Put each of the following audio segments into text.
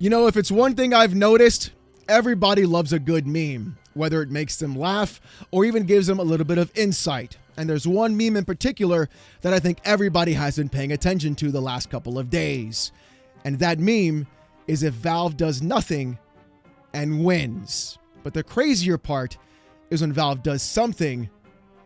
You know, if it's one thing I've noticed, everybody loves a good meme, whether it makes them laugh or even gives them a little bit of insight. And there's one meme in particular that I think everybody has been paying attention to the last couple of days. And that meme is if Valve does nothing and wins. But the crazier part is when Valve does something,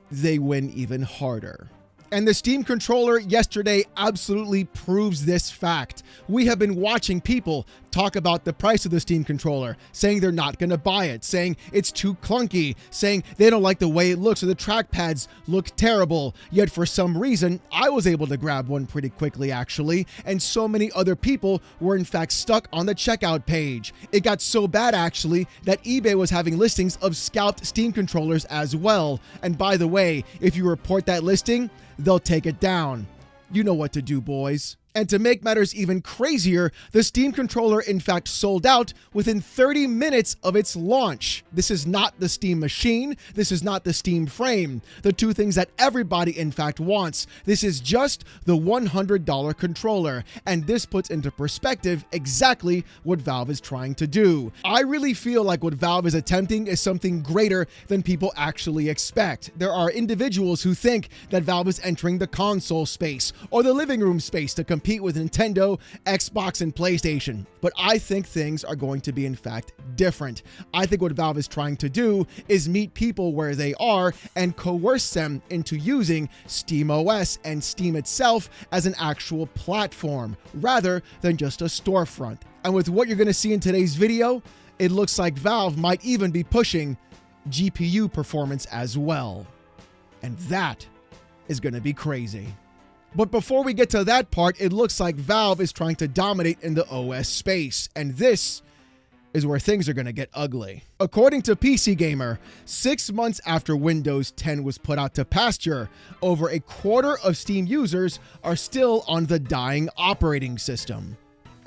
they win even harder. And the Steam controller yesterday absolutely proves this fact. We have been watching people talk about the price of the Steam controller, saying they're not going to buy it, saying it's too clunky, saying they don't like the way it looks or the trackpads look terrible. Yet for some reason, I was able to grab one pretty quickly actually, and so many other people were in fact stuck on the checkout page. It got so bad actually that eBay was having listings of scalped Steam controllers as well. And by the way, if you report that listing, they'll take it down. You know what to do, boys. And to make matters even crazier, the Steam controller in fact sold out within 30 minutes of its launch. This is not the Steam machine. This is not the Steam frame. The two things that everybody in fact wants. This is just the $100 controller. And this puts into perspective exactly what Valve is trying to do. I really feel like what Valve is attempting is something greater than people actually expect. There are individuals who think that Valve is entering the console space or the living room space to compete with Nintendo, Xbox, and PlayStation. But I think things are going to be in fact different. I think what Valve is trying to do is meet people where they are and coerce them into using SteamOS and Steam itself as an actual platform rather than just a storefront. And with what you're going to see in today's video, it looks like Valve might even be pushing GPU performance as well. And that is going to be crazy. But before we get to that part, it looks like Valve is trying to dominate in the OS space, and this is where things are going to get ugly. According to PC Gamer, 6 months after Windows 10 was put out to pasture, over a quarter of Steam users are still on the dying operating system.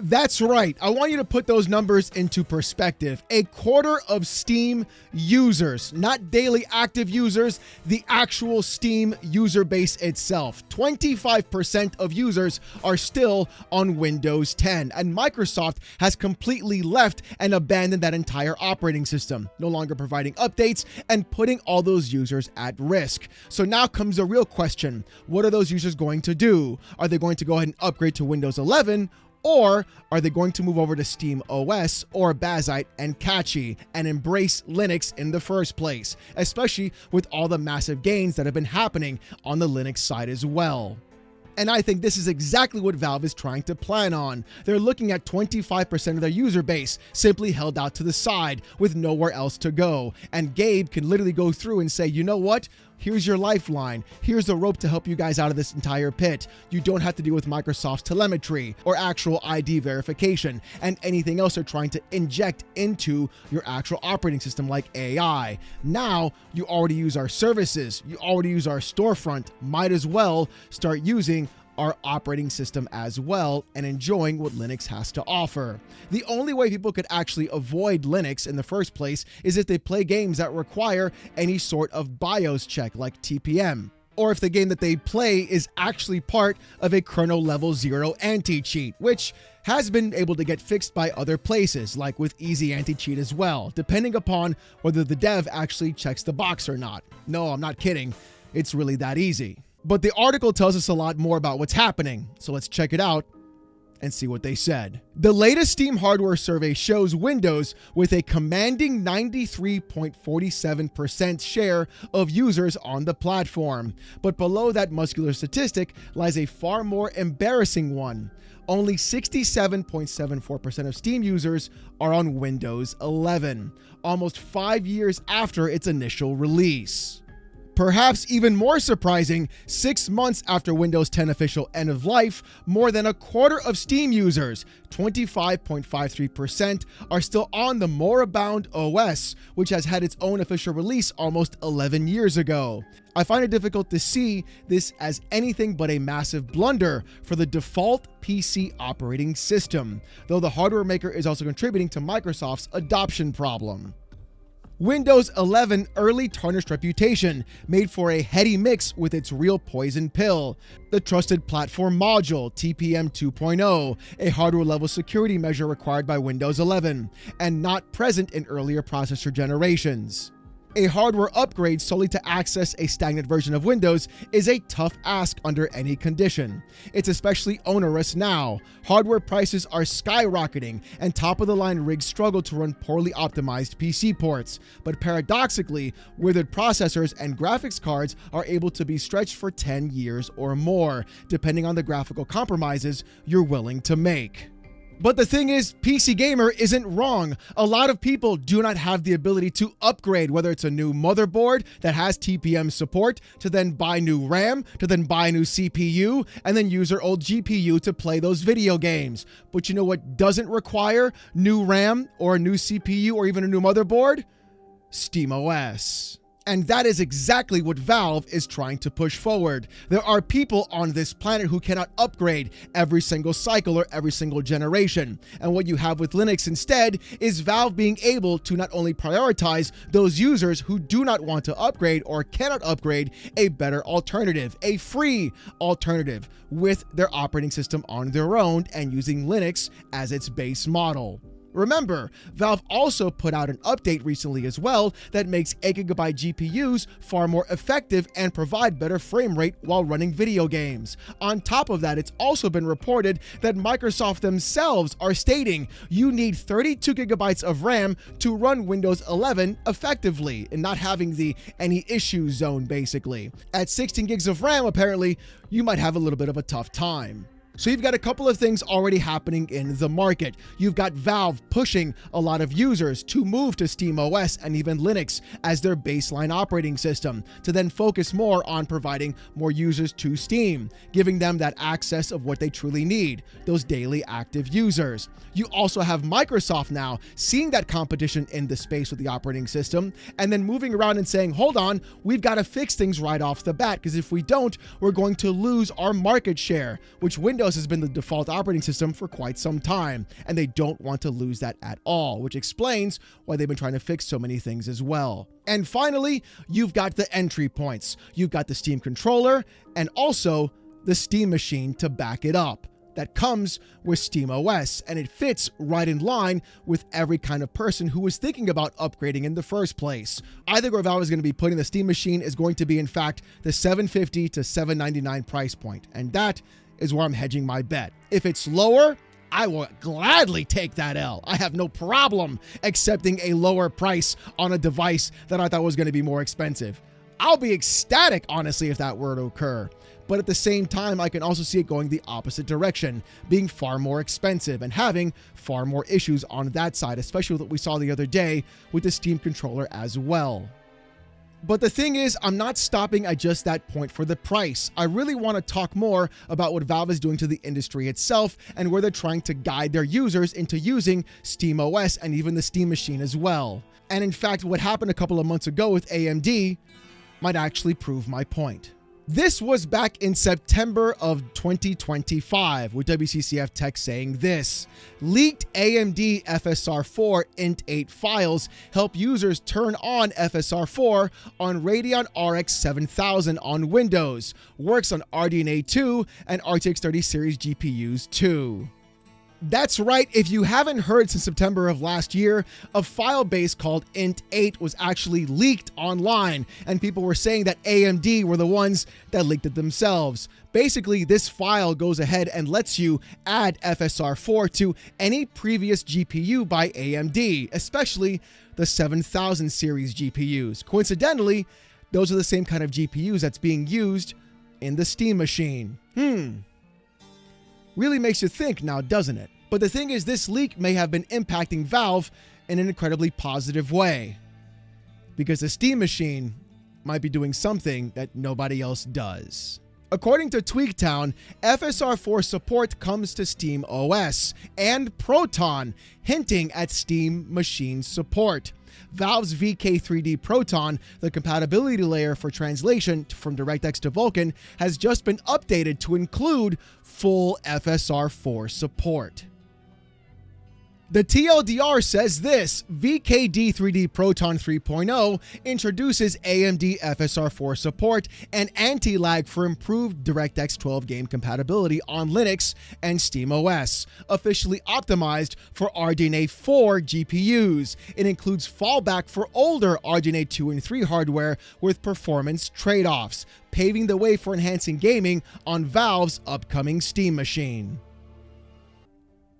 That's right. I want you to put those numbers into perspective. A quarter of Steam users, not daily active users, the actual Steam user base itself. 25% of users are still on Windows 10, and Microsoft has completely left and abandoned that entire operating system, no longer providing updates and putting all those users at risk. So now comes the real question. What are those users going to do? Are they going to go ahead and upgrade to Windows 11? Or are they going to move over to SteamOS or Bazzite and Catchy and embrace Linux in the first place, especially with all the massive gains that have been happening on the Linux side as well? And I think this is exactly what Valve is trying to plan on. They're looking at 25% of their user base simply held out to the side with nowhere else to go. And Gabe can literally go through and say, you know what? Here's your lifeline. Here's the rope to help you guys out of this entire pit. You don't have to deal with Microsoft's telemetry or actual ID verification and anything else they're trying to inject into your actual operating system like AI. Now, you already use our services. You already use our storefront. Might as well start using our operating system as well and enjoying what Linux has to offer. The only way people could actually avoid Linux in the first place is if they play games that require any sort of BIOS check like TPM, or if the game that they play is actually part of a kernel level 0 anti-cheat, which has been able to get fixed by other places, like with Easy Anti-Cheat as well, depending upon whether the dev actually checks the box or not. No, I'm not kidding. It's really that easy. But the article tells us a lot more about what's happening, so let's check it out and see what they said. The latest Steam hardware survey shows Windows with a commanding 93.47% share of users on the platform. But below that muscular statistic lies a far more embarrassing one. Only 67.74% of Steam users are on Windows 11, almost 5 years after its initial release. Perhaps even more surprising, 6 months after Windows 10 official end of life, more than a quarter of Steam users, 25.53%, are still on the moribund OS, which has had its own official release almost 11 years ago. I find it difficult to see this as anything but a massive blunder for the default PC operating system, though the hardware maker is also contributing to Microsoft's adoption problem. Windows 11 early tarnished reputation, made for a heady mix with its real poison pill. The Trusted Platform Module, TPM 2.0, a hardware-level security measure required by Windows 11, and not present in earlier processor generations. A hardware upgrade solely to access a stagnant version of Windows is a tough ask under any condition. It's especially onerous now. Hardware prices are skyrocketing, and top-of-the-line rigs struggle to run poorly optimized PC ports. But paradoxically, withered processors and graphics cards are able to be stretched for 10 years or more, depending on the graphical compromises you're willing to make. But the thing is, PC Gamer isn't wrong. A lot of people do not have the ability to upgrade, whether it's a new motherboard that has TPM support, to then buy new RAM, to then buy a new CPU, and then use their old GPU to play those video games. But you know what doesn't require new RAM or a new CPU or even a new motherboard? SteamOS. And that is exactly what Valve is trying to push forward. There are people on this planet who cannot upgrade every single cycle or every single generation. And what you have with Linux instead is Valve being able to not only prioritize those users who do not want to upgrade or cannot upgrade a better alternative, a free alternative with their operating system on their own and using Linux as its base model. Remember, Valve also put out an update recently as well that makes 8GB GPUs far more effective and provide better frame rate while running video games. On top of that, it's also been reported that Microsoft themselves are stating you need 32GB of RAM to run Windows 11 effectively and not having the any issue zone basically. At 16 gigs of RAM, apparently, you might have a little bit of a tough time. So you've got a couple of things already happening in the market. You've got Valve pushing a lot of users to move to SteamOS and even Linux as their baseline operating system, to then focus more on providing more users to Steam, giving them that access of what they truly need, those daily active users. You also have Microsoft now seeing that competition in the space with the operating system and then moving around and saying, hold on, we've got to fix things right off the bat, because if we don't, we're going to lose our market share, which Windows has been the default operating system for quite some time, and they don't want to lose that at all, which explains why they've been trying to fix so many things as well. And finally, you've got the entry points. You've got the Steam controller and also the Steam machine to back it up. That comes with SteamOS, and it fits right in line with every kind of person who was thinking about upgrading in the first place. I think where Valve is going to be putting the Steam machine is going to be, in fact, the $750 to $799 price point, and that is where I'm hedging my bet. If it's lower, I will gladly take that L. I have no problem accepting a lower price on a device that I thought was going to be more expensive. I'll be ecstatic, honestly, if that were to occur. But at the same time, I can also see it going the opposite direction, being far more expensive and having far more issues on that side, especially what we saw the other day with the Steam controller as well. But the thing is, I'm not stopping at just that point for the price. I really want to talk more about what Valve is doing to the industry itself and where they're trying to guide their users into using SteamOS and even the Steam machine as well. And in fact, what happened a couple of months ago with AMD might actually prove my point. This was back in September of 2025, with WCCF Tech saying this: leaked AMD FSR4 Int8 files help users turn on FSR4 on Radeon RX 7000 on Windows. Works on RDNA 2 and RTX 30 series GPUs too. That's right, if you haven't heard since September of last year, a file base called Int8 was actually leaked online, and people were saying that AMD were the ones that leaked it themselves. Basically, this file goes ahead and lets you add FSR4 to any previous GPU by AMD, especially the 7000 series GPUs. Coincidentally, those are the same kind of GPUs that's being used in the Steam machine. Really makes you think now, doesn't it? But the thing is, this leak may have been impacting Valve in an incredibly positive way, because the Steam machine might be doing something that nobody else does. According to Tweaktown, FSR4 support comes to SteamOS and Proton, hinting at Steam machine support. Valve's VK3D Proton, the compatibility layer for translation from DirectX to Vulkan, has just been updated to include full FSR4 support. The TLDR says this: VKD 3D Proton 3.0 introduces AMD FSR4 support and anti-lag for improved DirectX 12 game compatibility on Linux and SteamOS, officially optimized for RDNA 4 GPUs. It includes fallback for older RDNA 2 and 3 hardware with performance trade-offs, paving the way for enhancing gaming on Valve's upcoming Steam machine.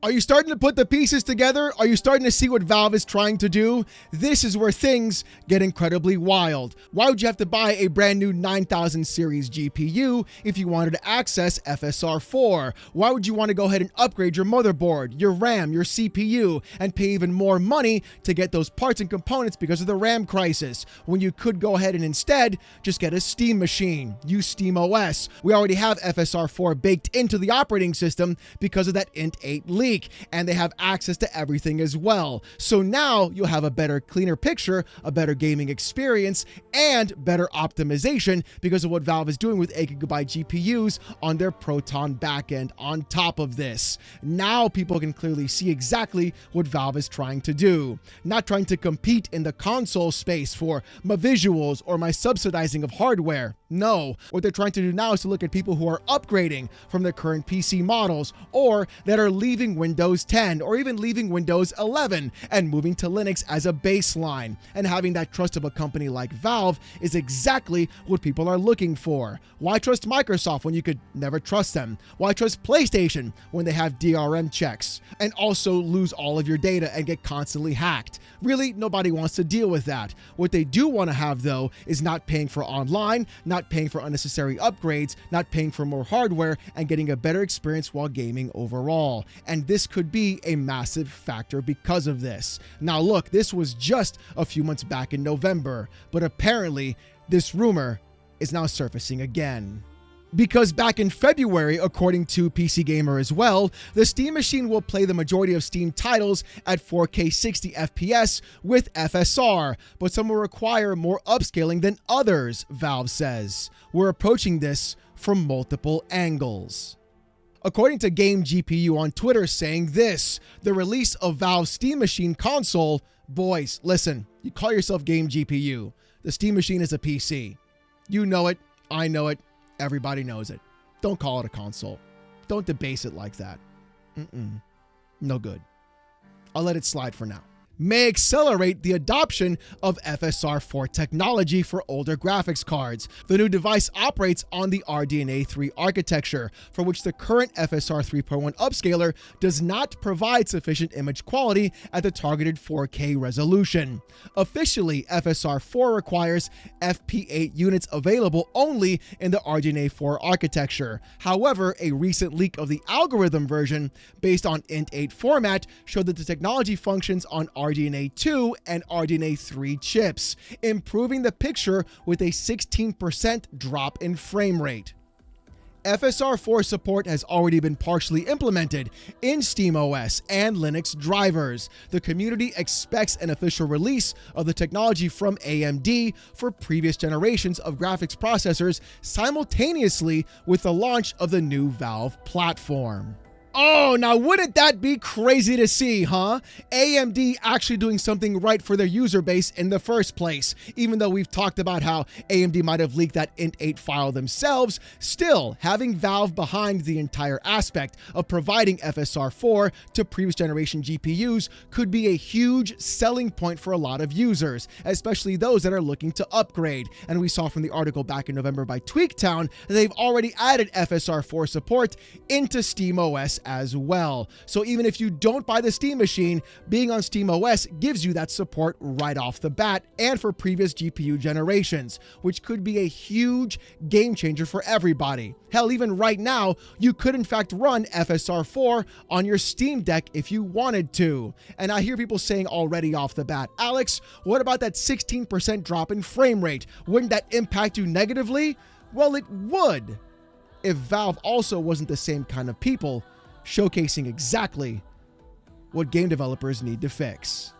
Are you starting to put the pieces together? Are you starting to see what Valve is trying to do? This is where things get incredibly wild. Why would you have to buy a brand new 9000 series GPU if you wanted to access FSR4? Why would you want to go ahead and upgrade your motherboard, your RAM, your CPU, and pay even more money to get those parts and components because of the RAM crisis, when you could go ahead and instead just get a Steam machine, use SteamOS? We already have FSR4 baked into the operating system because of that int8 leak, and they have access to everything as well. So now you'll have a better, cleaner picture, a better gaming experience, and better optimization because of what Valve is doing with 8 GB GPUs on their Proton backend on top of this. Now people can clearly see exactly what Valve is trying to do. Not trying to compete in the console space for my visuals or my subsidizing of hardware. No, what they're trying to do now is to look at people who are upgrading from their current PC models or that are leaving Windows 10 or even leaving Windows 11 and moving to Linux as a baseline. And having that trust of a company like Valve is exactly what people are looking for. Why trust Microsoft when you could never trust them? Why trust PlayStation when they have DRM checks and also lose all of your data and get constantly hacked? Really, nobody wants to deal with that. What they do want to have, though, is not paying for online, not paying for unnecessary upgrades, not paying for more hardware, and getting a better experience while gaming overall. And this could be a massive factor because of this. Now look, this was just a few months back in November, but apparently this rumor is now surfacing again. Because back in February, according to PC Gamer as well, the Steam machine will play the majority of Steam titles at 4K 60 FPS with FSR, but some will require more upscaling than others, Valve says. We're approaching this from multiple angles. According to Game GPU on Twitter saying this: the release of Valve's Steam Machine console, boys, listen, you call yourself Game GPU. The Steam Machine is a PC. You know it, I know it, everybody knows it. Don't call it a console. Don't debase it like that. No good. I'll let it slide for now. May accelerate the adoption of FSR4 technology for older graphics cards. The new device operates on the RDNA 3 architecture, for which the current FSR 3.1 upscaler does not provide sufficient image quality at the targeted 4K resolution. Officially, FSR 4 requires FP8 units available only in the RDNA 4 architecture. However, a recent leak of the algorithm version based on int8 format showed that the technology functions on RDNA 2 and RDNA 3 chips, improving the picture with a 16% drop in frame rate. FSR4 support has already been partially implemented in SteamOS and Linux drivers. The community expects an official release of the technology from AMD for previous generations of graphics processors simultaneously with the launch of the new Valve platform. Oh, now wouldn't that be crazy to see, huh? AMD actually doing something right for their user base in the first place. Even though we've talked about how AMD might have leaked that int8 file themselves, still having Valve behind the entire aspect of providing FSR4 to previous generation GPUs could be a huge selling point for a lot of users, especially those that are looking to upgrade. And we saw from the article back in November by Tweaktown that they've already added FSR4 support into SteamOS as well. So even if you don't buy the Steam machine, being on SteamOS gives you that support right off the bat and for previous GPU generations, which could be a huge game changer for everybody. Hell, even right now, you could in fact run FSR4 on your Steam Deck if you wanted to. And I hear people saying already off the bat, Alex, what about that 16% drop in frame rate? Wouldn't that impact you negatively? Well, it would, if Valve also wasn't the same kind of people, showcasing exactly what game developers need to fix.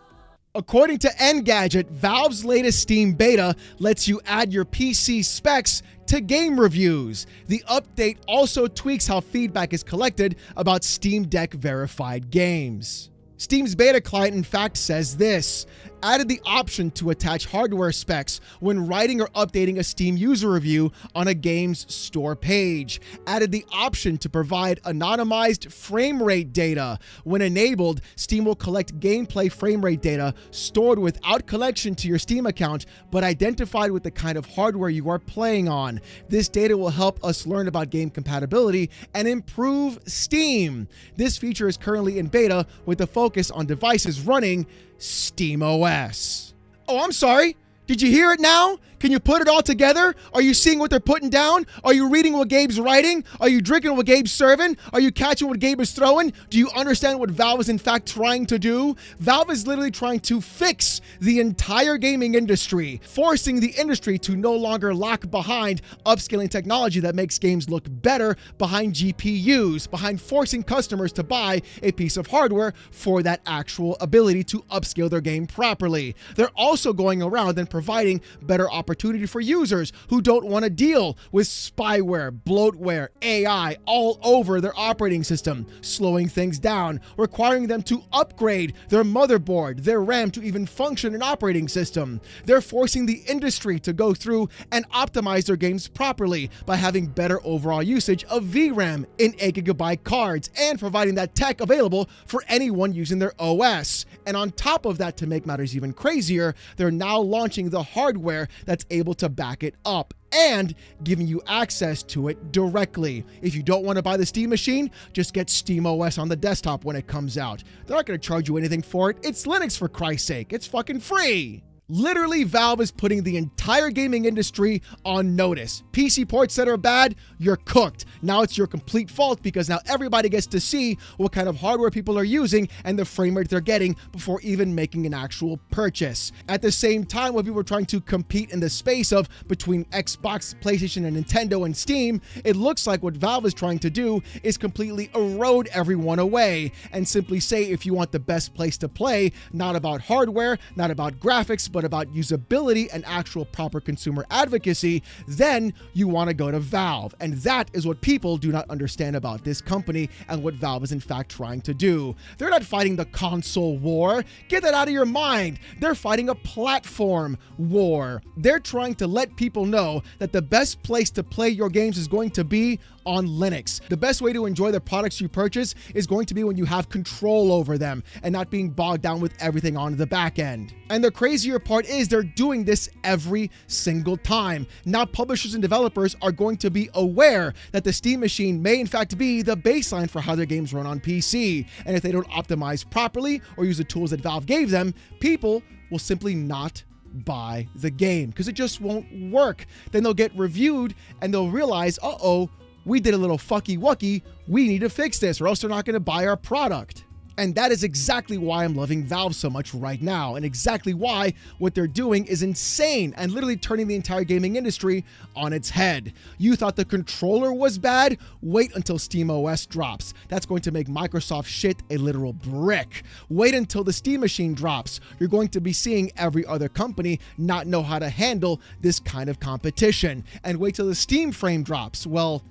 According to Engadget, Valve's latest Steam beta lets you add your PC specs to game reviews. The update also tweaks how feedback is collected about Steam Deck verified games. Steam's beta client, in fact, says this: added the option to attach hardware specs when writing or updating a Steam user review on a game's store page. Added the option to provide anonymized frame rate data. When enabled, Steam will collect gameplay frame rate data stored without collection to your Steam account, but identified with the kind of hardware you are playing on. This data will help us learn about game compatibility and improve Steam. This feature is currently in beta with a focus on devices running SteamOS. Oh, I'm sorry. Did you hear it now? Can you put it all together? Are you seeing what they're putting down? Are you reading what Gabe's writing? Are you drinking what Gabe's serving? Are you catching what Gabe is throwing? Do you understand what Valve is in fact trying to do? Valve is literally trying to fix the entire gaming industry, forcing the industry to no longer lag behind upscaling technology that makes games look better, behind GPUs, behind forcing customers to buy a piece of hardware for that actual ability to upscale their game properly. They're also going around and providing better opportunity for users who don't want to deal with spyware, bloatware, AI all over their operating system, slowing things down, requiring them to upgrade their motherboard, their RAM to even function an operating system. They're forcing the industry to go through and optimize their games properly by having better overall usage of VRAM in 8GB cards and providing that tech available for anyone using their OS. And on top of that, to make matters even crazier, they're now launching the hardware that's able to back it up and giving you access to it directly. If you don't want to buy the Steam machine, just get SteamOS on the desktop when it comes out. They're not going to charge you anything for it. It's Linux, for Christ's sake. It's fucking free. Literally, Valve is putting the entire gaming industry on notice. PC ports that are bad, you're cooked. Now it's your complete fault because now everybody gets to see what kind of hardware people are using and the frame rate they're getting before even making an actual purchase. At the same time, when people are trying to compete in the space of between Xbox, PlayStation, and Nintendo and Steam, it looks like what Valve is trying to do is completely erode everyone away and simply say, if you want the best place to play, not about hardware, not about graphics, but about usability and actual proper consumer advocacy, then you want to go to Valve. And that is what people do not understand about this company and what Valve is in fact trying to do. They're not fighting the console war. Get that out of your mind. They're fighting a platform war. They're trying to let people know that the best place to play your games is going to be on Linux. The best way to enjoy the products you purchase is going to be when you have control over them and not being bogged down with everything on the back end. And the crazier part is they're doing this every single time. Now publishers and developers are going to be aware that the Steam machine may in fact be the baseline for how their games run on PC. And if they don't optimize properly or use the tools that Valve gave them, people will simply not buy the game because it just won't work. Then they'll get reviewed and they'll realize, uh-oh, we did a little fucky wucky, we need to fix this or else they're not going to buy our product. And that is exactly why I'm loving Valve so much right now, and exactly why what they're doing is insane and literally turning the entire gaming industry on its head. You thought the controller was bad? Wait until SteamOS drops. That's going to make Microsoft shit a literal brick. Wait until the Steam machine drops. You're going to be seeing every other company not know how to handle this kind of competition. And wait till the Steam frame drops. Well,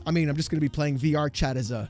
I mean, I'm just going to be playing VR chat as a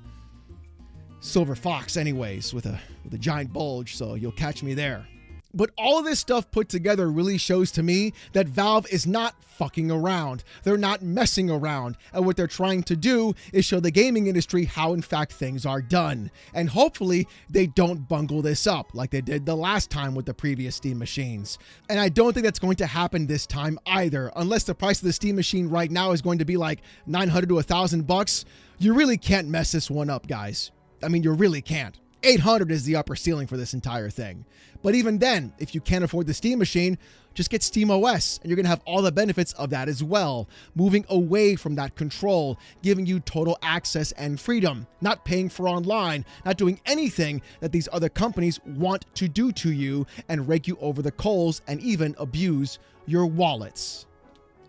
silver fox anyways with a giant bulge, so you'll catch me there. But all of this stuff put together really shows to me that Valve is not fucking around. They're not messing around. And what they're trying to do is show the gaming industry how in fact things are done. And hopefully they don't bungle this up like they did the last time with the previous Steam machines. And I don't think that's going to happen this time either. Unless the price of the Steam machine right now is going to be like $900 to $1,000, you really can't mess this one up, guys. I mean, you really can't. 800 is the upper ceiling for this entire thing. But even then, if you can't afford the Steam machine, just get SteamOS and you're going to have all the benefits of that as well. Moving away from that control, giving you total access and freedom, not paying for online, not doing anything that these other companies want to do to you and rake you over the coals and even abuse your wallets.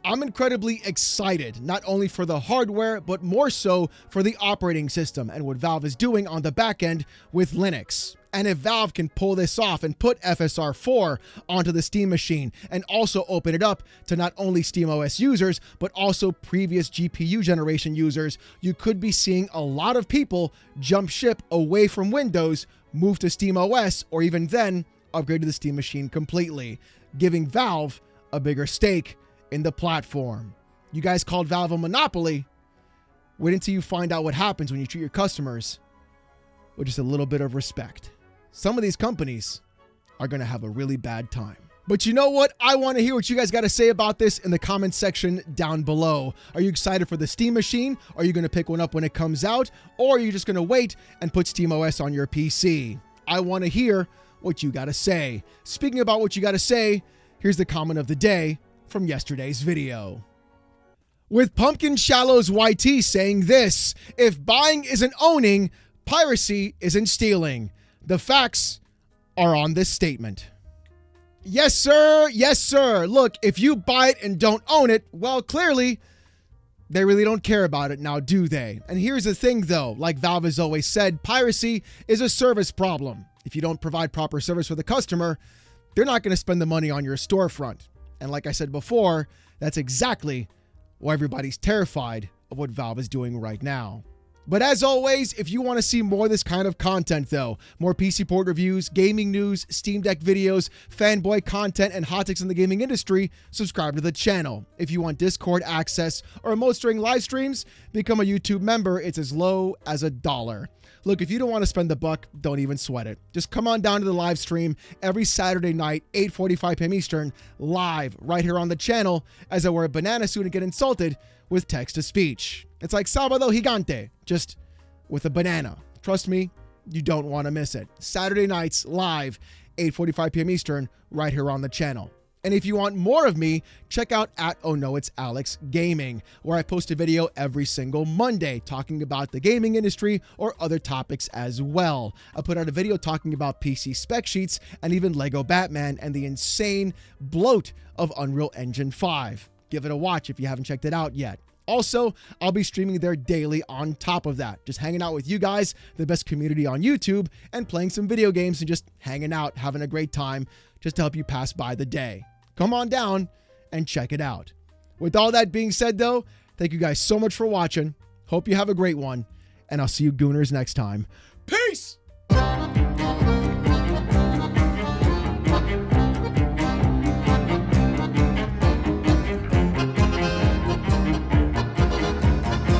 I'm incredibly excited, not only for the hardware, but more so for the operating system and what Valve is doing on the back end with Linux. And if Valve can pull this off and put FSR 4 onto the Steam machine and also open it up to not only SteamOS users, but also previous GPU generation users, you could be seeing a lot of people jump ship away from Windows, move to SteamOS, or even then upgrade to the Steam machine completely, giving Valve a bigger stake in the platform. You guys called Valve a monopoly. Wait until you find out what happens when you treat your customers with just a little bit of respect. Some of these companies are going to have a really bad time. But you know what? I want to hear what you guys got to say about this in the comments section down below. Are you excited for the Steam machine? Are you going to pick one up when it comes out? Or are you just going to wait and put SteamOS on your PC? I want to hear what you got to say. Speaking about what you got to say, here's the comment of the day from yesterday's video. With Pumpkin Shallows YT saying this: if buying isn't owning, piracy isn't stealing. The facts are on this statement. Yes, sir. Yes, sir. Look, if you buy it and don't own it, well, clearly they really don't care about it now, do they? And here's the thing, though. Like Valve has always said, piracy is a service problem. If you don't provide proper service for the customer, they're not going to spend the money on your storefront. And like I said before, that's exactly why everybody's terrified of what Valve is doing right now. But as always, if you want to see more of this kind of content though, more PC port reviews, gaming news, Steam Deck videos, fanboy content, and hot takes in the gaming industry, subscribe to the channel. If you want Discord access or emotes during live streams, become a YouTube member. It's as low as $1. Look, if you don't want to spend the buck, don't even sweat it. Just come on down to the live stream every Saturday night, 8:45 p.m. Eastern, live right here on the channel as I wear a banana suit and get insulted with text-to-speech. It's like Sábado Gigante, just with a banana. Trust me, you don't want to miss it. Saturday nights, live, 8:45 p.m. Eastern, right here on the channel. And if you want more of me, check out @OhNoIt'sAlexGaming, Gaming, where I post a video every single Monday talking about the gaming industry or other topics as well. I put out a video talking about PC spec sheets and even Lego Batman and the insane bloat of Unreal Engine 5. Give it a watch if you haven't checked it out yet. Also, I'll be streaming there daily on top of that, just hanging out with you guys, the best community on YouTube, and playing some video games and just hanging out, having a great time, just to help you pass by the day. Come on down and check it out. With all that being said, though, thank you guys so much for watching. Hope you have a great one, and I'll see you gooners next time. Peace!